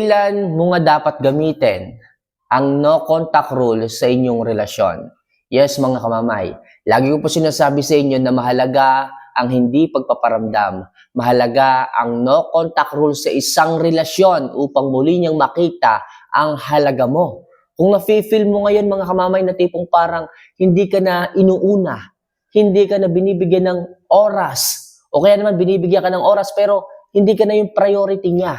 Kailan mo nga dapat gamitin ang no contact rule sa inyong relasyon? Yes, mga kamamay. Lagi ko po sinasabi sa inyo na mahalaga ang hindi pagpaparamdam. Mahalaga ang no contact rule sa isang relasyon upang muli niyang makita ang halaga mo. Kung nafe-feel mo ngayon, mga kamamay, na tipong parang hindi ka na inuuna, hindi ka na binibigyan ng oras, o kaya naman binibigyan ka ng oras pero hindi ka na yung priority niya.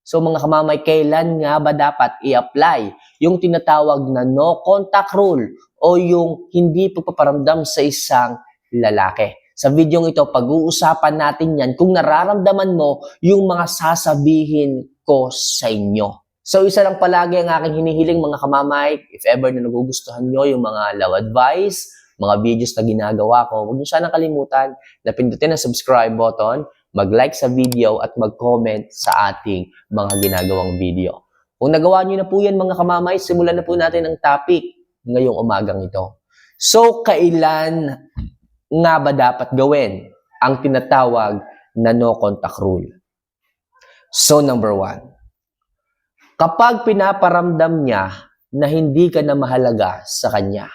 So mga kamamay, kailan nga ba dapat i-apply yung tinatawag na no contact rule o yung hindi pagpaparamdam sa isang lalaki? Sa video ito, pag-uusapan natin yan kung nararamdaman mo yung mga sasabihin ko sa inyo. So isa lang palagi ang aking hinihiling, mga kamamay, if ever na nagugustuhan nyo yung mga love advice, mga videos na ginagawa ko, huwag nyo sana kalimutan na pindutin ang subscribe button, mag-like sa video at mag-comment sa ating mga ginagawang video. Kung nagawa nyo na po yan, mga kamamay, simulan na po natin ang topic ngayong umagang ito. So, kailan nga ba dapat gawin ang tinatawag na no contact rule? So, number 1, kapag pinaparamdam niya na hindi ka na mahalaga sa kanya.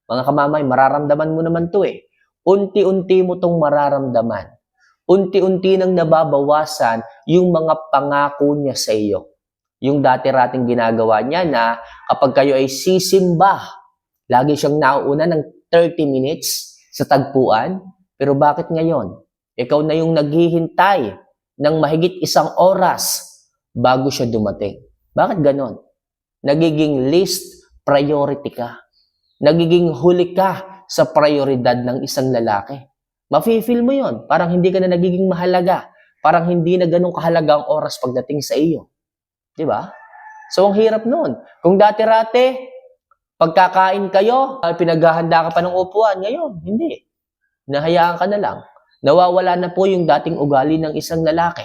Mga kamamay, mararamdaman mo naman to eh. Unti-unti mo tong mararamdaman. Unti-unti nang nababawasan yung mga pangako niya sa iyo. Yung dati-rating ginagawa niya na kapag kayo ay sisimba, lagi siyang nauuna ng 30 minutes sa tagpuan. Pero bakit ngayon? Ikaw na yung naghihintay ng mahigit 1 oras bago siya dumating. Bakit ganon? Nagiging least priority ka. Nagiging huli ka sa prioridad ng isang lalaki. Mafe-feel mo yon, parang hindi ka na nagiging mahalaga. Parang hindi na ganun kahalaga ang oras pagdating sa iyo. Di ba? So, ang hirap nun. Kung dati-rate, pagkakain kayo, pinaghahanda ka pa ng upuan. Ngayon, hindi. Nahayaan ka na lang. Nawawala na po yung dating ugali ng isang lalaki.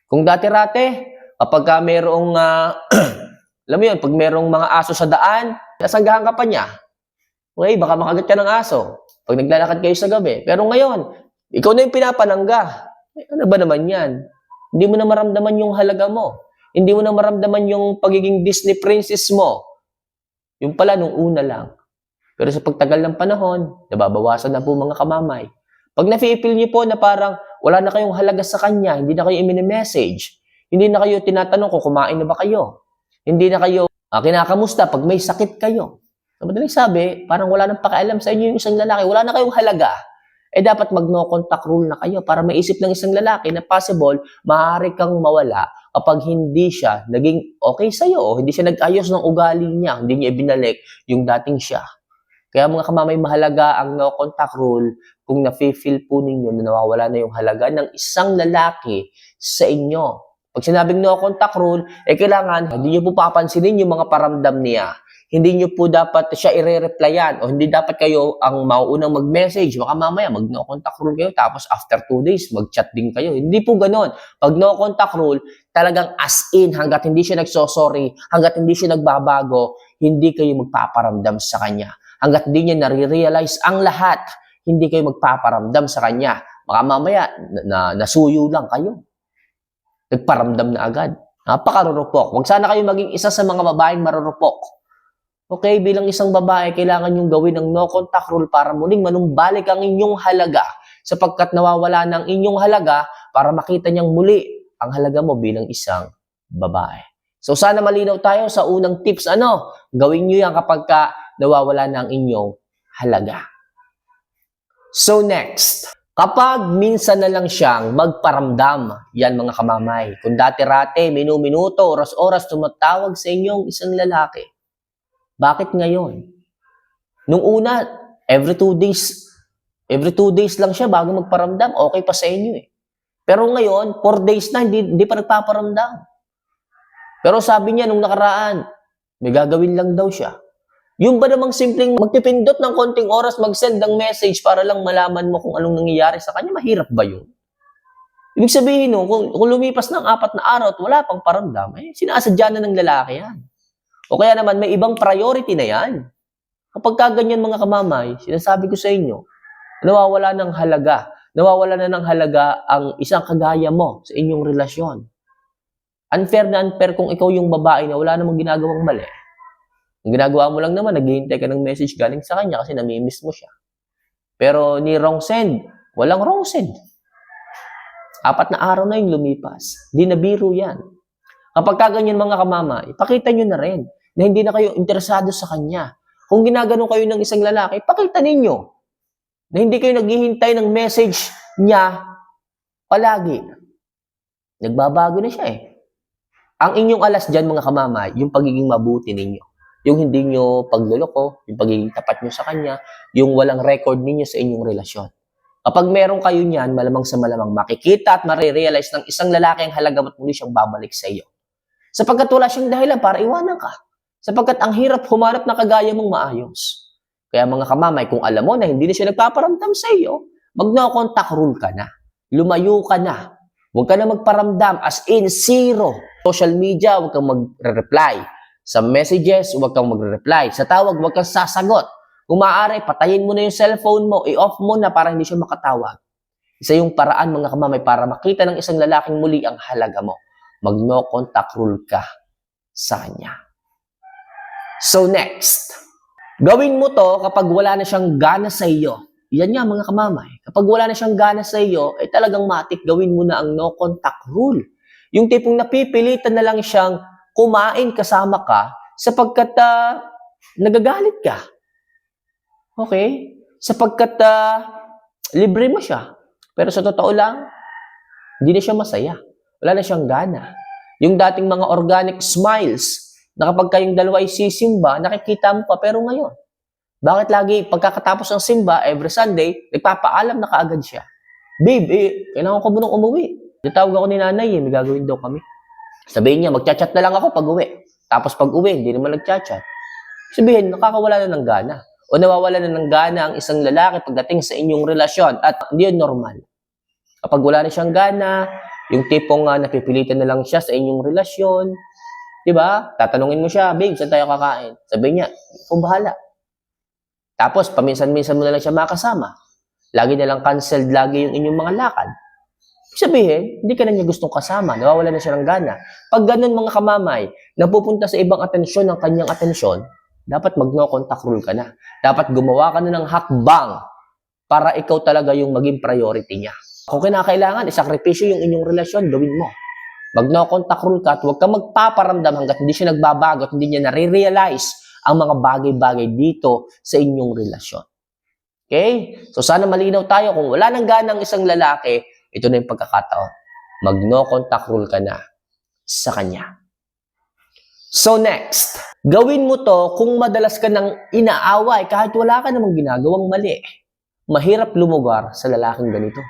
Kung dati-rate, kapag ka merong, alam mo yun, pag merong mga aso sa daan, nasanggahan ka pa niya. Okay, baka makagat ka ng aso pag naglalakad kayo sa gabi. Pero ngayon, ikaw na yung pinapanangga. Ano ba naman yan? Hindi mo na maramdaman yung halaga mo. Hindi mo na maramdaman yung pagiging Disney princess mo. Yung pala nung una lang. Pero sa pagtagal ng panahon, nababawasan na po, mga kamamay. Pag na-feel niyo po na parang wala na kayong halaga sa kanya, hindi na kayo i-message, hindi na kayo tinatanong kung kumain na ba kayo, hindi na kayo kinakamusta pag may sakit kayo. So, madaling sabi, parang wala nang pakialam sa inyo yung isang lalaki, wala na kayong halaga. Dapat mag-no contact rule na kayo para maisip ng isang lalaki na possible, maaari kang mawala kapag hindi siya naging okay sa'yo, o hindi siya nag-ayos ng ugali niya, hindi niya ibinalik yung dating siya. Kaya mga kamamay, mahalaga ang no contact rule kung nafe-feel po ninyo na nawawala na yung halaga ng isang lalaki sa inyo. Pag sinabing no contact rule, kailangan hindi niyo po papansinin yung mga paramdam niya. Hindi nyo po dapat siya i-replyan o hindi dapat kayo ang mauunang mag-message. Baka mamaya mag-no contact rule kayo tapos after 2 days mag-chat din kayo. Hindi po ganon. Pag no contact rule, talagang as in, hanggat hindi siya nagsosorry, hanggat hindi siya nagbabago, hindi kayo magpaparamdam sa kanya. Hanggat hindi niya nare-realize ang lahat, hindi kayo magpaparamdam sa kanya. Baka mamaya nasuyo lang kayo. Nagparamdam na agad. Napakarurupok. Huwag sana kayo maging isa sa mga babaeng marurupok. Okay, bilang isang babae, kailangan nyong gawin ng no contact rule para muling manumbalik ang inyong halaga sapagkat nawawala ng inyong halaga para makita niyang muli ang halaga mo bilang isang babae. So sana malinaw tayo sa unang tips. Gawin niyo yan kapag nawawala ng inyong halaga. So next, kapag minsan na lang siyang magparamdam, yan mga kamamay. Kung dati-rate, minu-minuto, oras-oras tumatawag sa inyong isang lalaki. Bakit ngayon? Nung una, every 2 days lang siya bago magparamdam, okay pa sa inyo eh. Pero ngayon, 4 days na, hindi pa nagpaparamdam. Pero sabi niya nung nakaraan, may gagawin lang daw siya. Yung ba namang simpleng magpipindot ng konting oras, mag-send ng message para lang malaman mo kung anong nangyayari sa kanya, mahirap ba yun? Ibig sabihin kung lumipas ng 4 na araw at wala pang paramdam, sinasadya na ng lalaki yan. O kaya naman, may ibang priority na yan. Kapag kaganyan, mga kamamay, sinasabi ko sa inyo, nawawala ng halaga. Nawawala na ng halaga ang isang kagaya mo sa inyong relasyon. Unfair na unfair kung ikaw yung babae na wala namang ginagawang mali. Ang ginagawa mo lang naman, naghihintay ka ng message galing sa kanya kasi namimiss mo siya. Pero ni wrong send, walang wrong send. 4 na araw na yung lumipas. Di na biro yan. Kapag kaganyan mga kamama, ipakita nyo na rin na hindi na kayo interesado sa kanya. Kung ginaganon kayo ng isang lalaki, ipakita ninyo na hindi kayo naghihintay ng message niya palagi. Nagbabago na siya eh. Ang inyong alas dyan mga kamama, yung pagiging mabuti ninyo. Yung hindi nyo pagluloko, yung pagiging tapat nyo sa kanya, yung walang record ninyo sa inyong relasyon. Kapag meron kayo niyan, malamang sa malamang makikita at marirealize ng isang lalaki ang halaga at muli siyang babalik sa iyo. Sapagkat wala siyang dahilan para iwanan ka. Sapagkat ang hirap humanap na kagaya mong maayos. Kaya mga kamamay, kung alam mo na hindi na siya nagpaparamdam sa iyo, mag-no contact rule ka na. Lumayo ka na. Huwag ka na magparamdam as in zero. Social media, huwag kang magre-reply. Sa messages, huwag kang magre-reply. Sa tawag, huwag kang sasagot. Kung maaari, patayin mo na yung cellphone mo, i-off mo na para hindi siya makatawag. Isa yung paraan mga kamamay para makita ng isang lalaking muli ang halaga mo. Mag-no contact rule ka sa kanya. So next, gawin mo to kapag wala na siyang gana sa iyo. Yan nga mga kamamay. Kapag wala na siyang gana sa iyo, ay talagang matik gawin mo na ang no contact rule. Yung tipong napipilitan na lang siyang kumain kasama ka sapagkat nagagalit ka. Okay? Sapagkat libre mo siya. Pero sa totoo lang, hindi na siya masaya. Wala na siyang gana. Yung dating mga organic smiles, na kapag kayong dalawa ay sisimba, nakikita mo pa, pero ngayon, bakit lagi pagkakatapos ng simba, every Sunday, nagpapaalam na kaagad siya? Babe, kailangan ko munang umuwi. Natawag ako ni nanay, may gagawin daw kami. Sabihin niya, magchat-chat na lang ako pag uwi. Tapos pag uwi, hindi naman nagchat-chat. Sabihin, nakakawala na ng gana. O nawawala na ng gana ang isang lalaki pagdating sa inyong relasyon. At hindi yun normal. Kapag wala na siyang gana, yung tipong napipilitan na lang siya sa inyong relasyon, diba? Tatanungin mo siya, babe, saan tayo kakain? Sabihin niya, ikaw bahala. Tapos, paminsan-minsan mo na lang siya makasama. Lagi na lang canceled lagi yung inyong mga lakad. Sabihin, hindi ka na niya gustong kasama. Nawawala na siya ng gana. Pag ganun mga kamamay, napupunta sa ibang atensyon ng kanyang atensyon, dapat mag-no contact rule ka na. Dapat gumawa ka na ng hakbang para ikaw talaga yung maging priority niya. Kung kinakailangan, isakripisyo yung inyong relasyon, gawin mo. Mag-no contact rule ka at huwag kang magpaparamdam hanggat hindi siya nagbabago at hindi niya nare-realize ang mga bagay-bagay dito sa inyong relasyon. Okay? So sana malinaw tayo, kung wala nang ganang isang lalaki, ito na yung pagkakataon. Mag-no contact rule ka na sa kanya. So next, gawin mo to kung madalas ka nang inaaway kahit wala ka namang ginagawang mali. Mahirap lumugar sa lalaking ganito.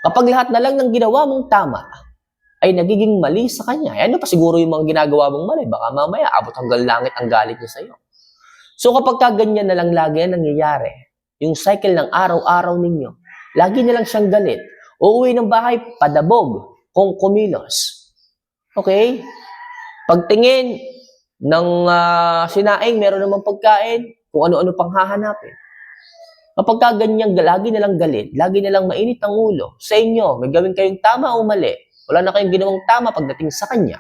Kapag lahat na lang ng ginawa mong tama ay nagiging mali sa kanya, ano pa siguro yung mga ginagawa mong mali? Baka mamaya abot hanggang langit ang galit niya sa iyo. So kapag ganyan na lang lagi ang nangyayari, yung cycle ng araw-araw ninyo, lagi na lang siyang galit, uuwi ng bahay, padabog, kung kumilos. Okay? Pagtingin ng sinaing, meron namang pagkain, kung ano-ano pang hahanapin. Kapag ganyan, lagi na lang galit, lagi na lang mainit ang ulo, sa inyo, may gawin kayong tama o mali, wala na kayong ginawang tama pagdating sa kanya,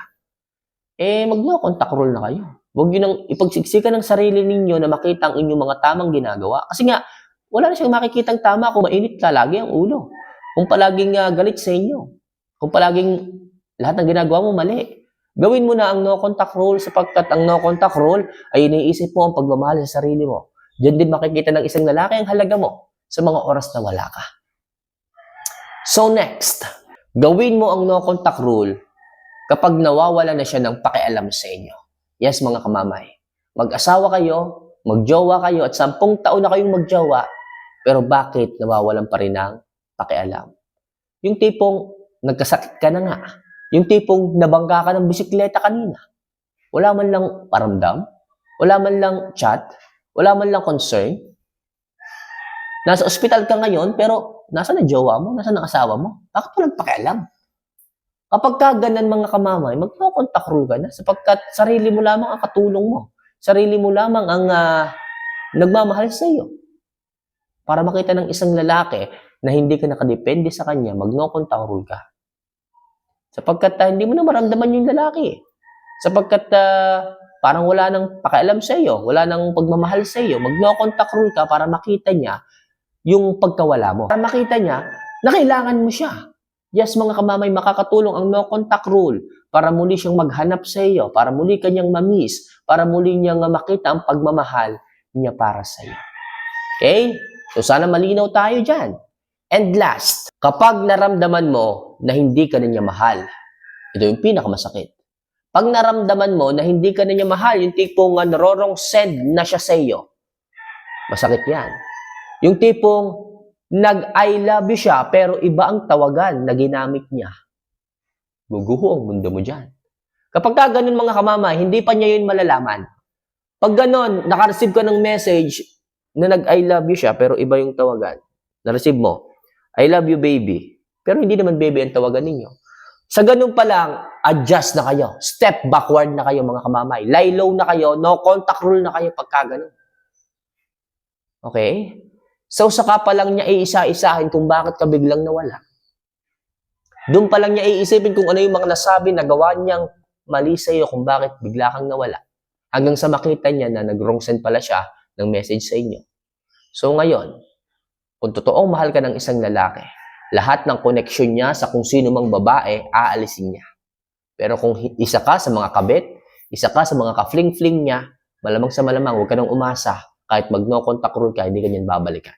mag-no contact rule na kayo. Huwag yun ang ipagsiksikan ng sarili ninyo na makita ang inyong mga tamang ginagawa. Kasi nga, wala na siyang makikitang tama kung mainit ka lagi ang ulo. Kung palaging galit sa inyo. Kung palaging lahat ng ginagawa mo mali. Gawin mo na ang no contact rule sapagkat ang no contact rule ay iniisip mo ang pagmamahal sa sarili mo. Diyan din makikita ng isang lalaki ang halaga mo sa mga oras na wala ka. So next, gawin mo ang no contact rule kapag nawawala na siya ng pakialam sa inyo. Yes, mga kamamay. Mag-asawa kayo, magjowa kayo, at 10 taon na kayong magjowa, pero bakit nawawalan pa rin ng pakialam? Yung tipong nagkasakit ka na nga. Yung tipong nabangga ka ng bisikleta kanina. Wala man lang paramdam, wala man lang chat, wala man lang concern. Nasa ospital ka ngayon, pero nasa na jowa mo, nasa na asawa mo? Bakit walang pakialam? Kapag ganan mga kamamay, mag-no contact rule ka na sapagkat sarili mo lamang ang katulong mo. Sarili mo lamang ang nagmamahal sa iyo. Para makita ng isang lalaki na hindi ka nakadepende sa kanya, mag-no contact rule ka. Sapagkat hindi mo na maramdaman yung lalaki. Sapagkat parang wala nang pakialam sa iyo, wala nang pagmamahal sa iyo. Mag-no contact rule ka para makita niya yung pagkawala mo. Para makita niya na kailangan mo siya. Yes, mga kamamay, makakatulong ang no contact rule para muli siyang maghanap sa iyo, para muli kanyang ma-miss, para muli niyang makita ang pagmamahal niya para sa iyo. Okay? So sana malinaw tayo dyan. And last, kapag naramdaman mo na hindi ka na niya mahal, ito yung pinakamasakit. Pag naramdaman mo na hindi ka na niya mahal, yung tipong narorong send na siya sa iyo, masakit yan. Yung tipong nag-I love you siya, pero iba ang tawagan na ginamit niya. Guguho ang mundo mo dyan. Kapag ka ganun mga kamamay, hindi pa niya yun malalaman. Pag ganun, naka-receive ka ng message na nag-I love you siya, pero iba yung tawagan. Na-receive mo, I love you baby. Pero hindi naman baby ang tawagan ninyo. Sa ganun pa lang, adjust na kayo. Step backward na kayo mga kamamay. Lie low na kayo, no contact rule na kayo pagka ganun. Okay? So, saka pa lang niya iisa-isahin kung bakit ka biglang nawala. Doon pa lang niya iisipin kung ano yung mga nasabi na gawa niyang mali sa iyo kung bakit bigla kang nawala. Hanggang sa makita niya na nag-wrong send pala siya ng message sa inyo. So, ngayon, kung totoong mahal ka ng isang lalaki, lahat ng connection niya sa kung sino mang babae, aalisin niya. Pero kung isa ka sa mga kabit, isa ka sa mga ka-fling-fling niya, malamang sa malamang, huwag ka nang umasa. Kahit mag-no contact rule ka, hindi ka niyan babalikan.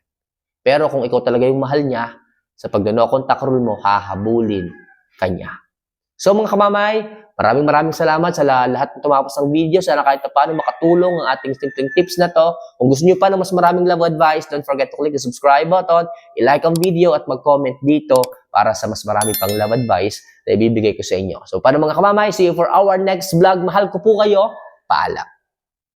Pero kung ikaw talaga yung mahal niya, sa pag-no contact rule mo, hahabulin ka niya. So mga kamamay, maraming salamat sa lahat ng tumapos ng video. Sana kahit paano makatulong ang ating simpleng tips na to. Kung gusto niyo pa ng mas maraming love advice, don't forget to click the subscribe button, i-like ang video at mag-comment dito para sa mas marami pang love advice na ibibigay ko sa inyo. So paano mga kamamay, see you for our next vlog. Mahal ko po kayo. Paalam.